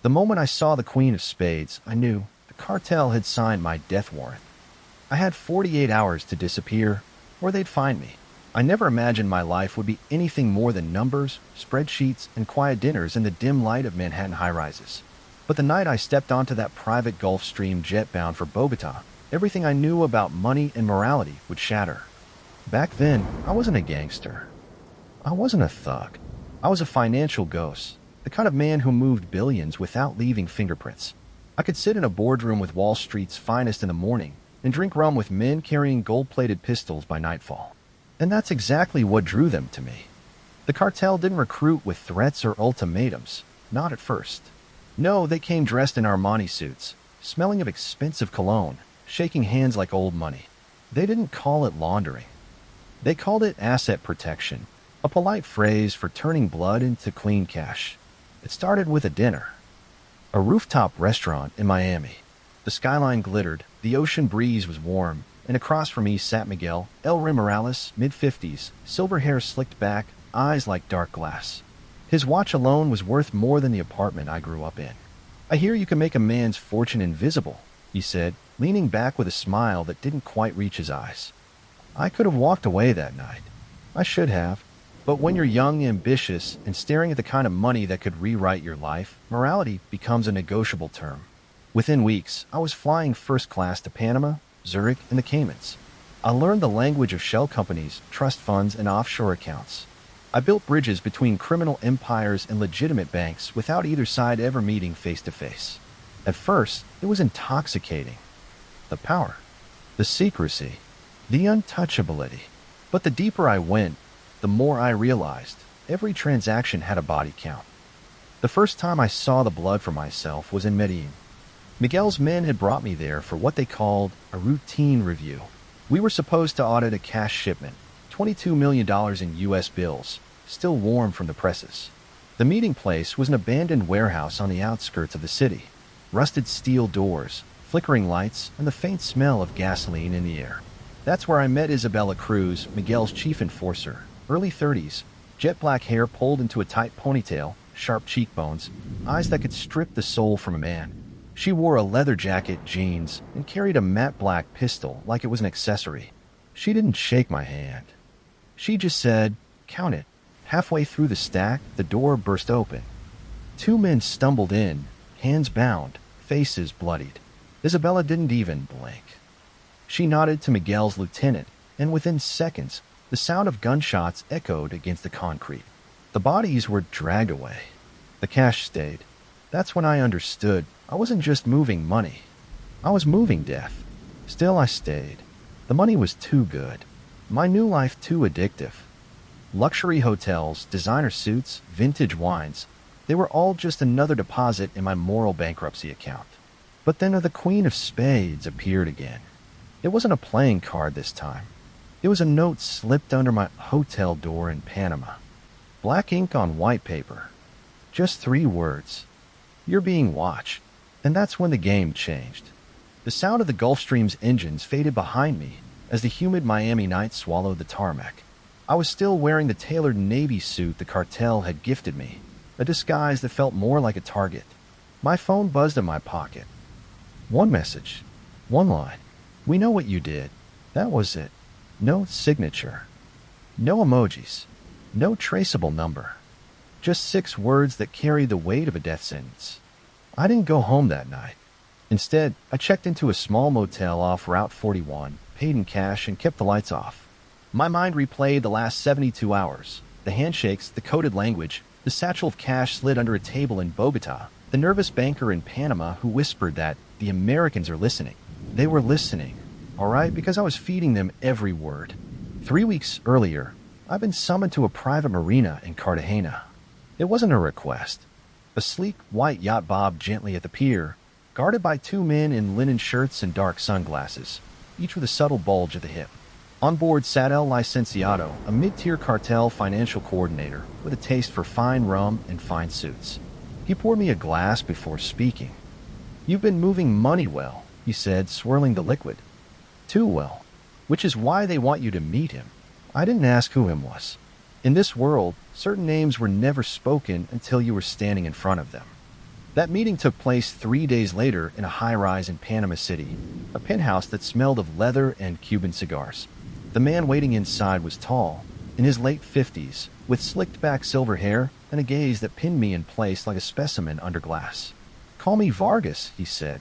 The moment I saw the Queen of Spades, I knew the cartel had signed my death warrant. I had 48 hours to disappear, or they'd find me. I never imagined my life would be anything more than numbers, spreadsheets, and quiet dinners in the dim light of Manhattan high-rises. But the night I stepped onto that private Gulfstream jet bound for Bogota, everything I knew about money and morality would shatter. Back then, I wasn't a gangster. I wasn't a thug. I was a financial ghost, the kind of man who moved billions without leaving fingerprints. I could sit in a boardroom with Wall Street's finest in the morning and drink rum with men carrying gold-plated pistols by nightfall. And that's exactly what drew them to me. The cartel didn't recruit with threats or ultimatums, not at first. No, they came dressed in Armani suits, smelling of expensive cologne, shaking hands like old money. They didn't call it laundering. They called it asset protection, a polite phrase for turning blood into clean cash. It started with a dinner. A rooftop restaurant in Miami. The skyline glittered, the ocean breeze was warm, and across from me sat Miguel, El Rey Morales, mid-50s, silver hair slicked back, eyes like dark glass. His watch alone was worth more than the apartment I grew up in. "I hear you can make a man's fortune invisible," he said, leaning back with a smile that didn't quite reach his eyes. I could have walked away that night. I should have. But when you're young, ambitious, and staring at the kind of money that could rewrite your life, morality becomes a negotiable term. Within weeks, I was flying first class to Panama, Zurich, and the Caymans. I learned the language of shell companies, trust funds, and offshore accounts. I built bridges between criminal empires and legitimate banks without either side ever meeting face to face. At first, it was intoxicating. The power, the secrecy, the untouchability. But the deeper I went, the more I realized every transaction had a body count. The first time I saw the blood for myself was in Medellin. Miguel's men had brought me there for what they called a routine review. We were supposed to audit a cash shipment, $22 million in U.S. bills, still warm from the presses. The meeting place was an abandoned warehouse on the outskirts of the city. Rusted steel doors, flickering lights, and the faint smell of gasoline in the air. That's where I met Isabella Cruz, Miguel's chief enforcer, early 30s, jet black hair pulled into a tight ponytail, sharp cheekbones, eyes that could strip the soul from a man. She wore a leather jacket, jeans, and carried a matte black pistol like it was an accessory. She didn't shake my hand. She just said, "Count it." Halfway through the stack, the door burst open. Two men stumbled in, hands bound, faces bloodied. Isabella didn't even blink. She nodded to Miguel's lieutenant, and within seconds, the sound of gunshots echoed against the concrete. The bodies were dragged away. The cash stayed. That's when I understood I wasn't just moving money. I was moving death. Still, I stayed. The money was too good. My new life too addictive. Luxury hotels, designer suits, vintage wines. They were all just another deposit in my moral bankruptcy account. But then the Queen of Spades appeared again. It wasn't a playing card this time. It was a note slipped under my hotel door in Panama. Black ink on white paper. Just 3 words. "You're being watched." And that's when the game changed. The sound of the Gulfstream's engines faded behind me as the humid Miami night swallowed the tarmac. I was still wearing the tailored Navy suit the cartel had gifted me, a disguise that felt more like a target. My phone buzzed in my pocket. One message. One line. "We know what you did." That was it. No signature. No emojis. No traceable number. Just 6 words that carried the weight of a death sentence. I didn't go home that night. Instead, I checked into a small motel off Route 41, paid in cash, and kept the lights off. My mind replayed the last 72 hours. The handshakes, the coded language, the satchel of cash slid under a table in Bogota, the nervous banker in Panama who whispered that the Americans are listening. They were listening, all right, because I was feeding them every word. 3 weeks earlier, I'd been summoned to a private marina in Cartagena. It wasn't a request. A sleek white yacht bobbed gently at the pier, guarded by 2 men in linen shirts and dark sunglasses, each with a subtle bulge at the hip. On board sat El Licenciado, a mid-tier cartel financial coordinator with a taste for fine rum and fine suits. He poured me a glass before speaking. "You've been moving money well," he said, swirling the liquid. "Too well. Which is why they want you to meet him." I didn't ask who him was. In this world, certain names were never spoken until you were standing in front of them. That meeting took place 3 days later in a high-rise in Panama City, a penthouse that smelled of leather and Cuban cigars. The man waiting inside was tall, in his late 50s, with slicked-back silver hair and a gaze that pinned me in place like a specimen under glass. "Call me Vargas," he said.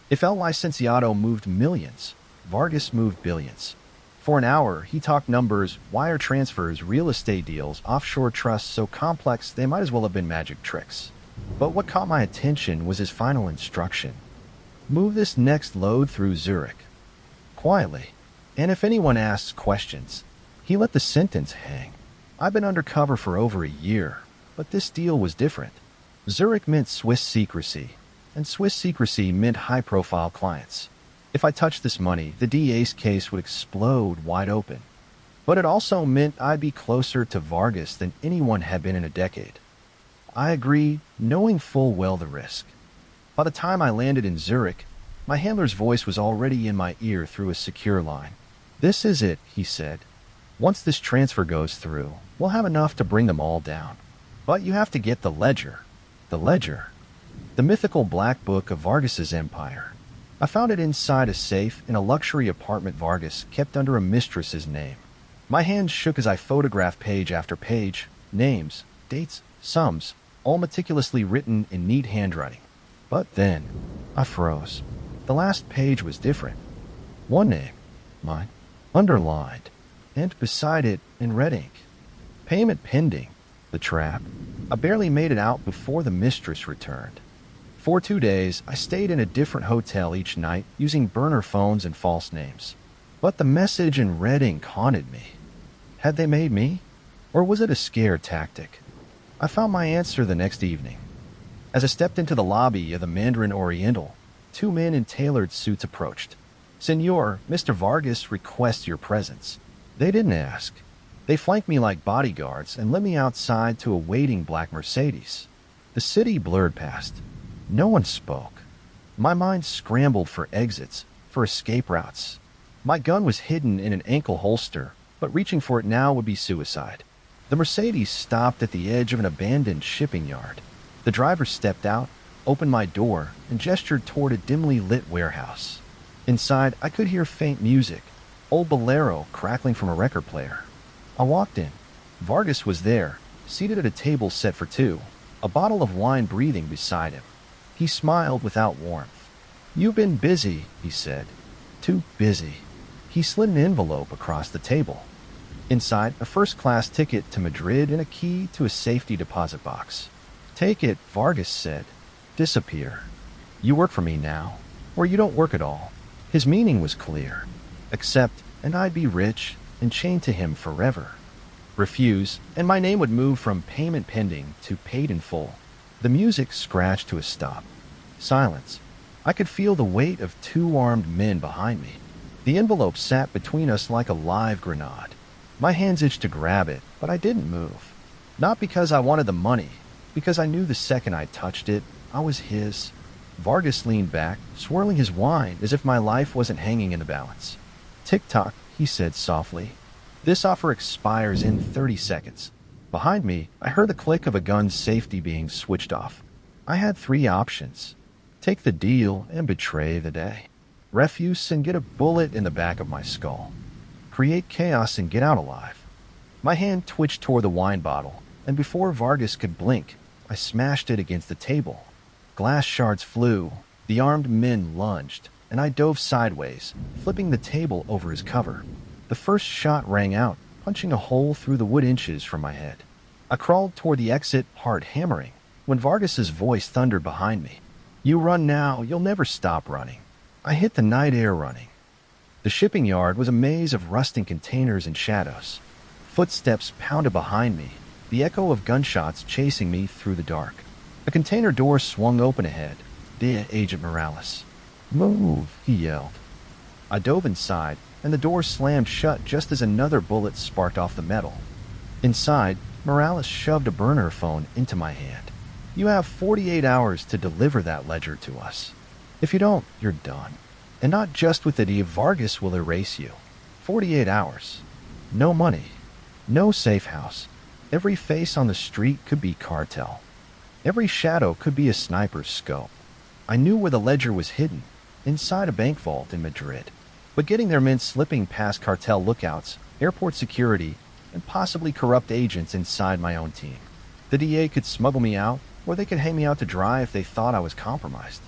If El Licenciado moved millions, Vargas moved billions. For an hour, he talked numbers, wire transfers, real estate deals, offshore trusts so complex they might as well have been magic tricks. But what caught my attention was his final instruction. Move this next load through Zurich. Quietly. And if anyone asks questions, he let the sentence hang. I've been undercover for over a year, but this deal was different. Zurich meant Swiss secrecy, and Swiss secrecy meant high-profile clients. If I touched this money, the DA's case would explode wide open. But it also meant I'd be closer to Vargas than anyone had been in a decade. I agreed, knowing full well the risk. By the time I landed in Zurich, my handler's voice was already in my ear through a secure line. "This is it," he said. "Once this transfer goes through, we'll have enough to bring them all down. But you have to get the ledger." The ledger. The mythical black book of Vargas's empire. I found it inside a safe in a luxury apartment Vargas kept under a mistress's name. My hands shook as I photographed page after page, names, dates, sums, all meticulously written in neat handwriting. But then, I froze. The last page was different. One name, mine, underlined, and beside it, in red ink, "Payment pending." The trap. I barely made it out before the mistress returned. For 2 days, I stayed in a different hotel each night using burner phones and false names. But the message in red ink haunted me. Had they made me? Or was it a scare tactic? I found my answer the next evening. As I stepped into the lobby of the Mandarin Oriental, 2 men in tailored suits approached. "Senor, Mr. Vargas requests your presence." They didn't ask. They flanked me like bodyguards and led me outside to a waiting black Mercedes. The city blurred past. No one spoke. My mind scrambled for exits, for escape routes. My gun was hidden in an ankle holster, but reaching for it now would be suicide. The Mercedes stopped at the edge of an abandoned shipping yard. The driver stepped out, opened my door, and gestured toward a dimly lit warehouse. Inside, I could hear faint music, old bolero crackling from a record player. I walked in. Vargas was there, seated at a table set for 2, a bottle of wine breathing beside him. He smiled without warmth. "You've been busy," he said. "Too busy." He slid an envelope across the table. Inside, a first-class ticket to Madrid and a key to a safety deposit box. "Take it," Vargas said. "Disappear. You work for me now, or you don't work at all." His meaning was clear. Accept, and I'd be rich and chained to him forever. Refuse, and my name would move from payment pending to paid in full. The music scratched to a stop. Silence. I could feel the weight of 2 armed men behind me. The envelope sat between us like a live grenade. My hands itched to grab it, but I didn't move. Not because I wanted the money, because I knew the second I touched it, I was his. Vargas leaned back, swirling his wine as if my life wasn't hanging in the balance. "Tick-tock," he said softly. "This offer expires in 30 seconds. Behind me, I heard the click of a gun's safety being switched off. I had 3 options. Take the deal and betray the day. Refuse and get a bullet in the back of my skull. Create chaos and get out alive. My hand twitched toward the wine bottle, and before Vargas could blink, I smashed it against the table. Glass shards flew, the armed men lunged, and I dove sideways, flipping the table over his cover. The first shot rang out, punching a hole through the wood inches from my head. I crawled toward the exit, heart hammering, when Vargas's voice thundered behind me. "You run now, you'll never stop running." I hit the night air running. The shipping yard was a maze of rusting containers and shadows. Footsteps pounded behind me, the echo of gunshots chasing me through the dark. A container door swung open ahead. The Agent Morales. "Move," he yelled. I dove inside, and the door slammed shut just as another bullet sparked off the metal. Inside, Morales shoved a burner phone into my hand. "You have 48 hours to deliver that ledger to us. If you don't, you're done. And not just with the deal, Vargas will erase you. 48 hours. No money. No safe house. Every face on the street could be Cartel." Every shadow could be a sniper's scope. I knew where the ledger was hidden, inside a bank vault in Madrid. But getting there meant slipping past cartel lookouts, airport security, and possibly corrupt agents inside my own team. The DA could smuggle me out, or they could hang me out to dry if they thought I was compromised.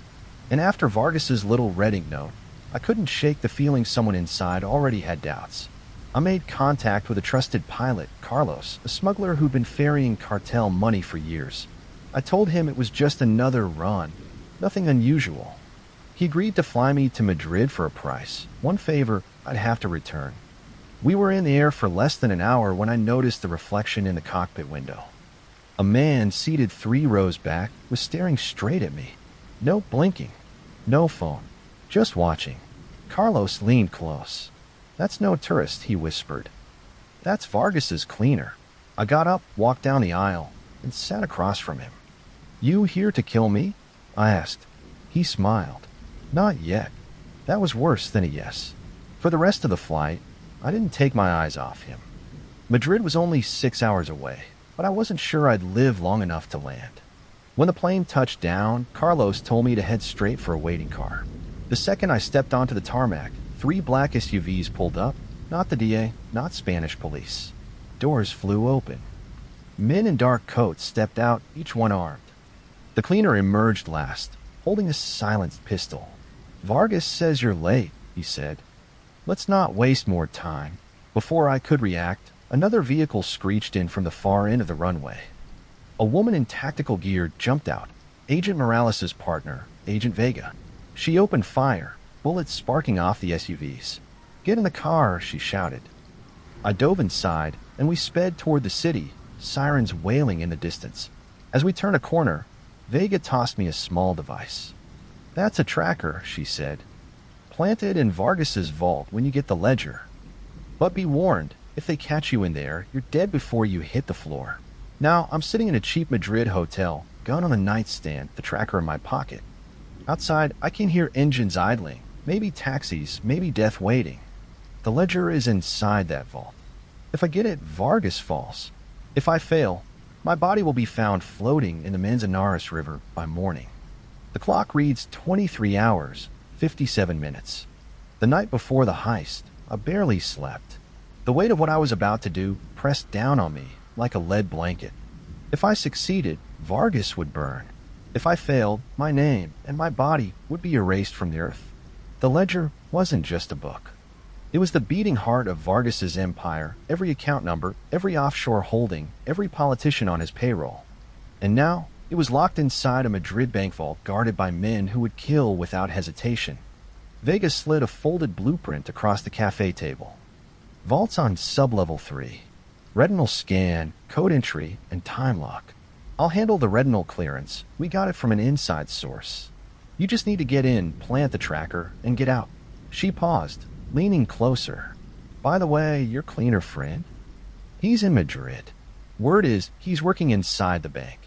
And after Vargas's little Redding note, I couldn't shake the feeling someone inside already had doubts. I made contact with a trusted pilot, Carlos, a smuggler who'd been ferrying cartel money for years. I told him it was just another run, nothing unusual. He agreed to fly me to Madrid for a price, one favor I'd have to return. We were in the air for less than an hour when I noticed the reflection in the cockpit window. A man seated 3 rows back was staring straight at me. No blinking, no phone, just watching. Carlos leaned close. "That's no tourist," he whispered. "That's Vargas's cleaner." I got up, walked down the aisle, and sat across from him. "You here to kill me?" I asked. He smiled. "Not yet." That was worse than a yes. For the rest of the flight, I didn't take my eyes off him. Madrid was only 6 hours away, but I wasn't sure I'd live long enough to land. When the plane touched down, Carlos told me to head straight for a waiting car. The second I stepped onto the tarmac, 3 black SUVs pulled up, not the DA, not Spanish police. Doors flew open. Men in dark coats stepped out, each one armed. The cleaner emerged last, holding a silenced pistol. "Vargas says you're late," he said. "Let's not waste more time." Before I could react, another vehicle screeched in from the far end of the runway. A woman in tactical gear jumped out, Agent Morales' partner, Agent Vega. She opened fire, bullets sparking off the SUVs. "Get in the car," she shouted. I dove inside, and we sped toward the city, sirens wailing in the distance. As we turned a corner, Vega tossed me a small device. "That's a tracker," she said. "Plant it in Vargas's vault when you get the ledger. But be warned, if they catch you in there, you're dead before you hit the floor." Now, I'm sitting in a cheap Madrid hotel, gun on the nightstand, the tracker in my pocket. Outside, I can hear engines idling, maybe taxis, maybe death waiting. The ledger is inside that vault. If I get it, Vargas falls. If I fail, my body will be found floating in the Manzanares River by morning. The clock reads 23 hours, 57 minutes. The night before the heist, I barely slept. The weight of what I was about to do pressed down on me like a lead blanket. If I succeeded, Vargas would burn. If I failed, my name and my body would be erased from the earth. The ledger wasn't just a book. It was the beating heart of Vargas's empire, every account number, every offshore holding, every politician on his payroll. And now, it was locked inside a Madrid bank vault guarded by men who would kill without hesitation. Vega slid a folded blueprint across the cafe table. "Vault's on sub-level 3. Retinal scan, code entry, and time lock. I'll handle the retinal clearance. We got it from an inside source. You just need to get in, plant the tracker, and get out." She paused, leaning closer. "By the way, your cleaner friend? He's in Madrid. Word is he's working inside the bank."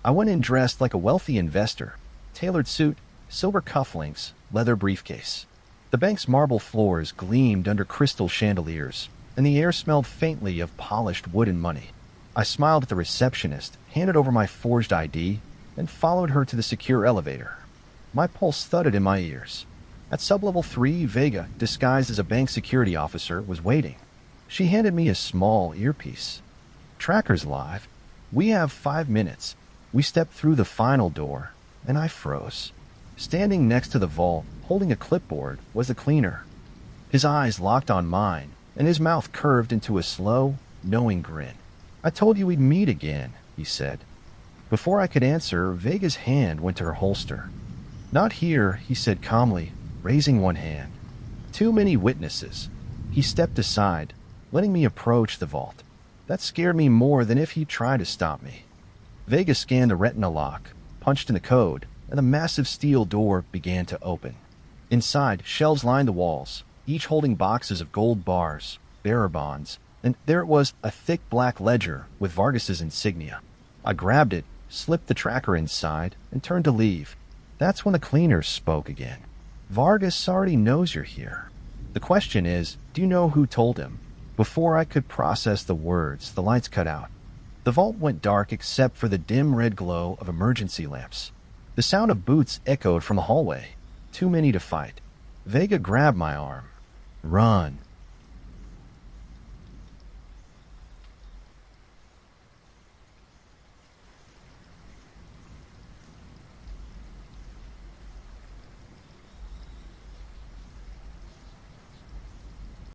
I went in dressed like a wealthy investor. Tailored suit, silver cufflinks, leather briefcase. The bank's marble floors gleamed under crystal chandeliers, and the air smelled faintly of polished wood and money. I smiled at the receptionist, handed over my forged ID, and followed her to the secure elevator. My pulse thudded in my ears. At sub-level 3, Vega, disguised as a bank security officer, was waiting. She handed me a small earpiece. "Tracker's live. We have 5 minutes." We stepped through the final door, and I froze. Standing next to the vault, holding a clipboard, was the cleaner. His eyes locked on mine, and his mouth curved into a slow, knowing grin. "I told you we'd meet again," he said. Before I could answer, Vega's hand went to her holster. "Not here," he said calmly, raising one hand. "Too many witnesses." He stepped aside, letting me approach the vault. That scared me more than if he tried to stop me. Vega scanned the retina lock, punched in the code, and the massive steel door began to open. Inside, shelves lined the walls, each holding boxes of gold bars, bearer bonds, and there it was, a thick black ledger with Vargas's insignia. I grabbed it, slipped the tracker inside, and turned to leave. That's when the cleaner spoke again. "Vargas already knows you're here. The question is, do you know who told him?" Before I could process the words, the lights cut out. The vault went dark except for the dim red glow of emergency lamps. The sound of boots echoed from the hallway. Too many to fight. Vega grabbed my arm. Run.